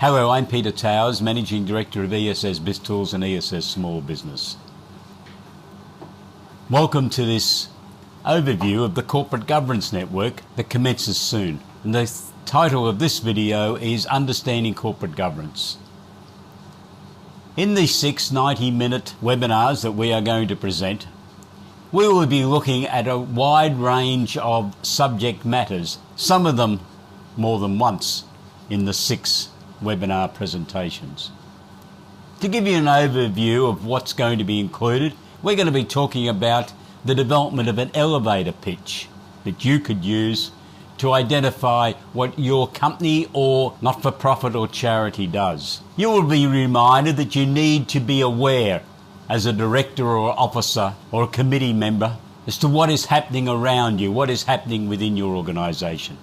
Hello, I'm Peter Towers, Managing Director of ESS BIZTOOLS and ESS Small Business. Welcome to this overview of the Corporate Governance Network that commences soon. And the title of this video is Understanding Corporate Governance. In these 6 90-minute webinars that we are going to present, we will be looking at a wide range of subject matters, some of them more than once in the 6 webinar presentations. To give you an overview of what's going to be included, we're going to be talking about the development of an elevator pitch that you could use to identify what your company or not-for-profit or charity does. You will be reminded that you need to be aware as a director or officer or a committee member as to what is happening around you, what is happening within your organisation.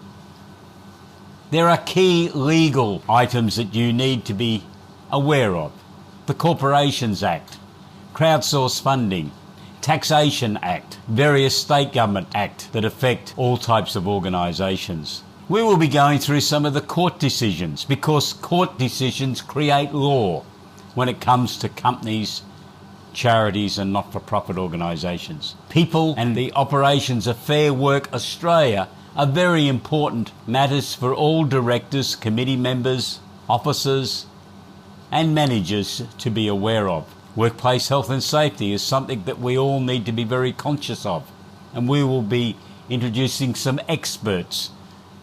There are key legal items that you need to be aware of. The Corporations Act, Crowdsource Funding, Taxation Act, various state government acts that affect all types of organisations. We will be going through some of the court decisions because court decisions create law when it comes to companies, charities and not-for-profit organisations. People and the operations of Fair Work Australia are very important matters for all directors, committee members, officers and managers to be aware of. Workplace health and safety is something that we all need to be very conscious of, and we will be introducing some experts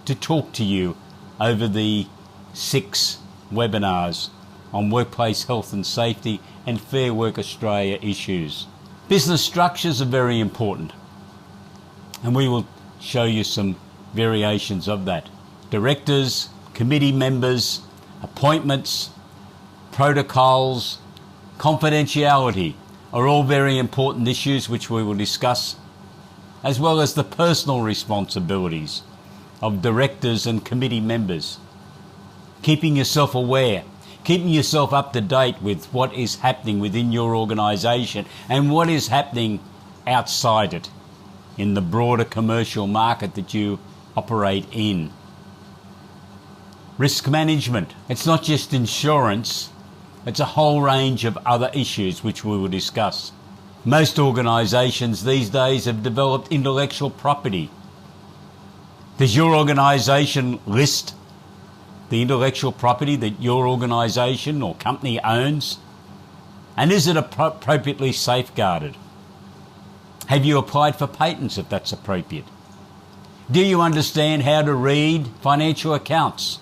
to talk to you over the 6 webinars on workplace health and safety and Fair Work Australia issues. Business structures are very important, and we will show you some variations of that. Directors, committee members, appointments, protocols, confidentiality are all very important issues which we will discuss, as well as the personal responsibilities of directors and committee members. Keeping yourself aware, keeping yourself up to date with what is happening within your organisation and what is happening outside it in the broader commercial market that you operate in. Risk management. It's not just insurance, it's a whole range of other issues which we will discuss. Most organisations these days have developed intellectual property. Does your organisation list the intellectual property that your organisation or company owns? And is it appropriately safeguarded? Have you applied for patents if that's appropriate? Do you understand how to read financial accounts?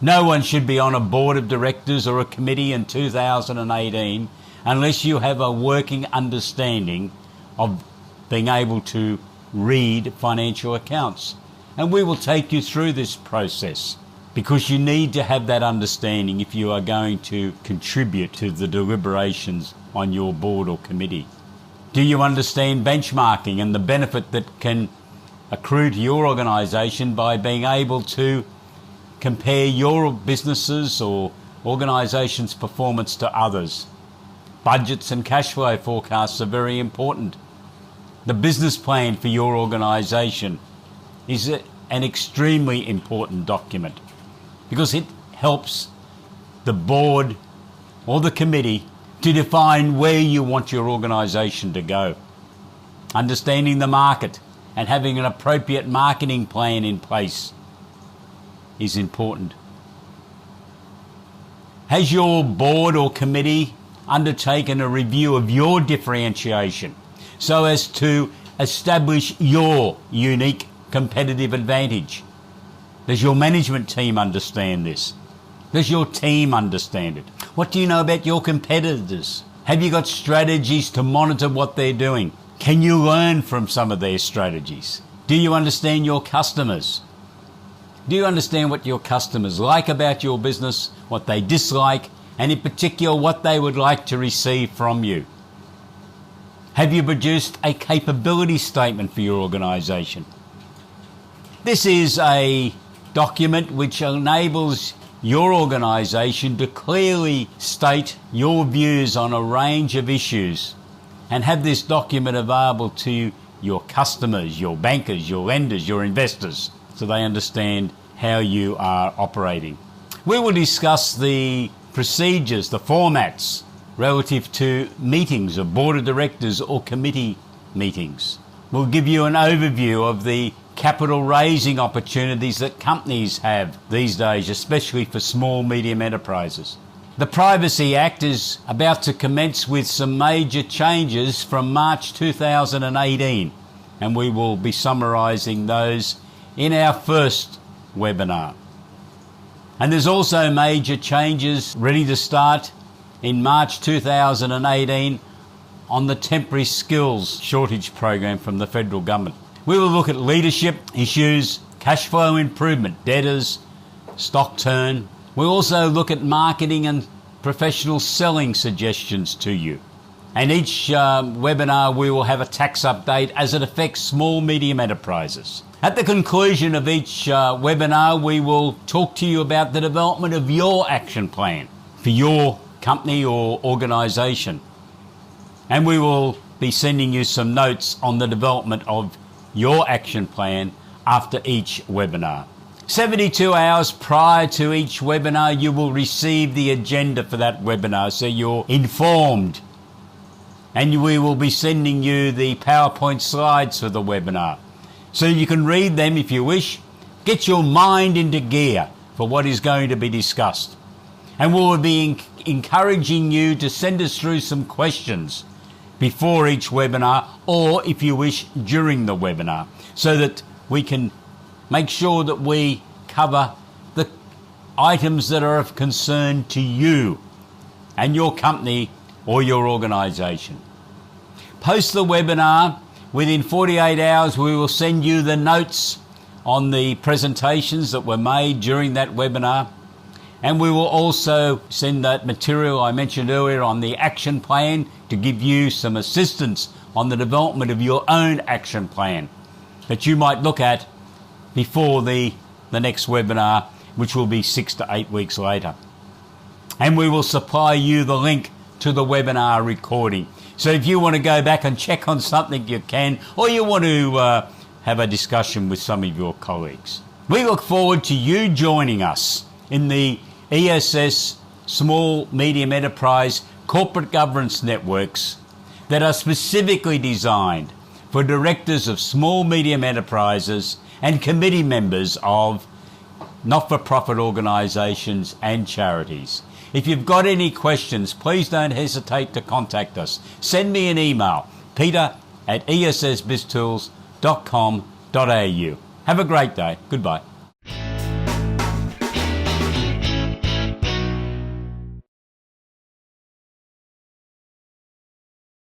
No one should be on a board of directors or a committee in 2018 unless you have a working understanding of being able to read financial accounts. And we will take you through this process because you need to have that understanding if you are going to contribute to the deliberations on your board or committee. Do you understand benchmarking and the benefit that can accrue to your organisation by being able to compare your businesses or organisation's performance to others? Budgets and cash flow forecasts are very important. The business plan for your organisation is an extremely important document because it helps the board or the committee to define where you want your organisation to go. Understanding the market and having an appropriate marketing plan in place is important. Has your board or committee undertaken a review of your differentiation so as to establish your unique competitive advantage? Does your management team understand this? Does your team understand it? What do you know about your competitors? Have you got strategies to monitor what they're doing? Can you learn from some of their strategies? Do you understand your customers? Do you understand what your customers like about your business, what they dislike, and in particular what they would like to receive from you? Have you produced a capability statement for your organisation? This is a document which enables your organisation to clearly state your views on a range of issues and have this document available to your customers, your bankers, your lenders, your investors, so they understand how you are operating. We will discuss the procedures, the formats relative to meetings of board of directors or committee meetings. We'll give you an overview of the capital raising opportunities that companies have these days, especially for small, medium enterprises. The Privacy Act is about to commence with some major changes from March 2018, and we will be summarising those in our first webinar. And there's also major changes ready to start in March 2018 on the temporary skills shortage program from the federal government. We will look at leadership issues, cash flow improvement, debtors, stock turn. We'll also look at marketing and professional selling suggestions to you. And each webinar we will have a tax update as it affects small, medium enterprises. At the conclusion of each webinar, we will talk to you about the development of your action plan for your company or organisation. And we will be sending you some notes on the development of your action plan after each webinar. 72 hours prior to each webinar, you will receive the agenda for that webinar, so you're informed. And we will be sending you the PowerPoint slides for the webinar, so you can read them if you wish. Get your mind into gear for what is going to be discussed. And we'll be encouraging you to send us through some questions before each webinar, or if you wish, during the webinar, so that we can make sure that we cover the items that are of concern to you and your company or your organisation. Post the webinar. Within 48 hours, we will send you the notes on the presentations that were made during that webinar. And we will also send that material I mentioned earlier on the action plan to give you some assistance on the development of your own action plan that you might look at before the next webinar, which will be 6 to 8 weeks later. And we will supply you the link to the webinar recording. So if you want to go back and check on something, you can, or you want to have a discussion with some of your colleagues. We look forward to you joining us in the ESS Small Medium Enterprise Corporate Governance Networks that are specifically designed for directors of small medium enterprises and committee members of not-for-profit organisations and charities. If you've got any questions, please don't hesitate to contact us. Send me an email, peter@essbiztools.com.au. Have a great day. Goodbye.